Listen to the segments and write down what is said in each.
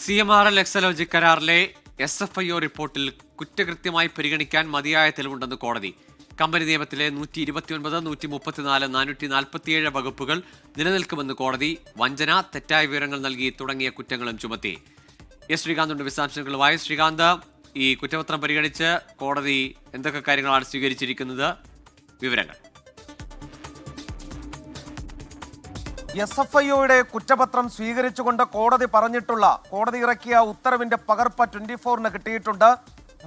CMRL Exalogic കരാറിലെ SFIO റിപ്പോർട്ടിൽ കുറ്റകൃത്യമായി പരിഗണിക്കാൻ മതിയായ തെളിവുണ്ടെന്ന് കോടതി. കമ്പനി നിയമത്തിലെ 129, 134, 447 വകുപ്പുകൾ നിലനിൽക്കുമെന്ന് കോടതി. വഞ്ചന, തെറ്റായ വിവരങ്ങൾ നൽകി തുടങ്ങിയ കുറ്റങ്ങളും ചുമത്തി. ശ്രീകാന്തുണ്ട് വിശദാംശങ്ങളുമായി. ശ്രീകാന്ത്, ഈ കുറ്റപത്രം പരിഗണിച്ച് കോടതി എന്തൊക്കെ കാര്യങ്ങളാണ് സ്വീകരിച്ചിരിക്കുന്നത്? വിവരങ്ങൾ. SFIOയുടെ കുറ്റപത്രം സ്വീകരിച്ചുകൊണ്ട് കോടതി ഇറക്കിയ ഉത്തരവിന്റെ പകർപ്പ് 24-ന് കിട്ടിയിട്ടുണ്ട്.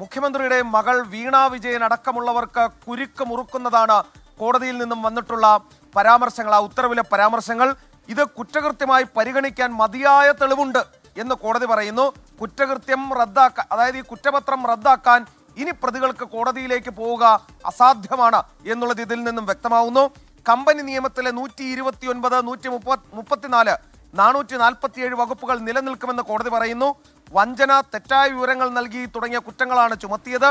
മുഖ്യമന്ത്രിയുടെ മകൾ വീണ വിജയൻ അടക്കമുള്ളവർക്ക് കുരുക്ക് മുറുക്കുന്നതാണ് കോടതിയിൽ നിന്നും വന്നിട്ടുള്ള പരാമർശങ്ങൾ. ആ ഉത്തരവിലെ പരാമർശങ്ങൾ ഇത് കുറ്റകൃത്യമായി പരിഗണിക്കാൻ മതിയായ തെളിവുണ്ട് എന്ന് കോടതി പറയുന്നു. കുറ്റകൃത്യം റദ്ദാക്കാൻ, അതായത് ഈ കുറ്റപത്രം റദ്ദാക്കാൻ ഇനി പ്രതികൾക്ക് കോടതിയിലേക്ക് പോവുക അസാധ്യമാണ് എന്നുള്ളത് ഇതിൽ നിന്നും വ്യക്തമാവുന്നു. കമ്പനി നിയമത്തിലെ 129, 134, 447 വകുപ്പുകൾ നിലനിൽക്കുമെന്ന് കോടതി പറയുന്നു. വഞ്ചന, തെറ്റായ വിവരങ്ങൾ നൽകി തുടങ്ങിയ കുറ്റങ്ങളാണ് ചുമത്തിയത്.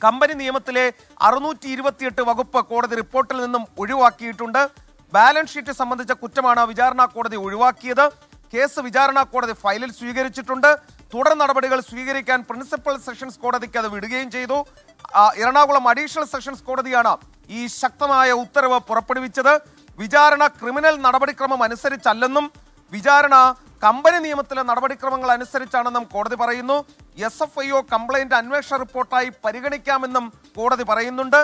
കമ്പനി നിയമത്തിലെ 628 വകുപ്പ് കോടതി റിപ്പോർട്ടിൽ നിന്നും ഒഴിവാക്കിയിട്ടുണ്ട്. ബാലൻസ് ഷീറ്റ് സംബന്ധിച്ച കുറ്റമാണ് വിചാരണ കോടതി ഒഴിവാക്കിയത്. കേസ് വിചാരണ കോടതി ഫയലിൽ സ്വീകരിച്ചിട്ടുണ്ട്. തുടർ നടപടികൾ സ്വീകരിക്കാൻ പ്രിൻസിപ്പൽ സെഷൻസ് കോടതിക്ക് അത് വിടുകയും ചെയ്തു. എറണാകുളം അഡീഷണൽ സെഷൻസ് കോടതിയാണ് ഈ ശക്തമായ ഉത്തരവ് പുറപ്പെടുവിച്ചത്. വിചാരണ ക്രിമിനൽ നടപടിക്രമം അനുസരിച്ചല്ലെന്നും വിചാരണ കമ്പനി നിയമത്തിലെ നടപടിക്രമങ്ങൾ അനുസരിച്ചാണെന്നും കോടതി പറയുന്നു. SFIO കംപ്ലൈന്റ് അന്വേഷണ റിപ്പോർട്ടായി പരിഗണിക്കാമെന്നും കോടതി പറയുന്നുണ്ട്.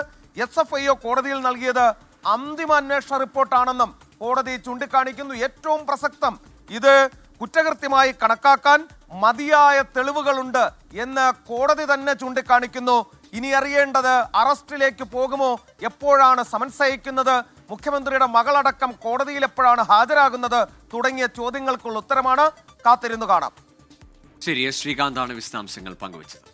SFIO കോടതിയിൽ നൽകിയത് അന്തിമ അന്വേഷണ റിപ്പോർട്ടാണെന്നും കോടതി ചൂണ്ടിക്കാണിക്കുന്നു. ഏറ്റവും പ്രസക്തം, ഇത് കുറ്റകൃത്യമായി കണക്കാക്കാൻ മതിയായ തെളിവുകളുണ്ട് എന്ന് കോടതി തന്നെ ചൂണ്ടിക്കാണിക്കുന്നു. ഇനി അറിയേണ്ടത് അറസ്റ്റിലേക്ക് പോകുമോ, എപ്പോഴാണ് സമൻസ് അയക്കുന്നത്, മുഖ്യമന്ത്രിയുടെ മകളടക്കം കോടതിയിൽ എപ്പോഴാണ് ഹാജരാകുന്നത് തുടങ്ങിയ ചോദ്യങ്ങൾക്കുള്ള ഉത്തരമാണ്. കാത്തിരുന്നു കാണാം. ശരി, ശ്രീകാന്താണ് വിശദാംശങ്ങൾ പങ്കുവച്ചത്.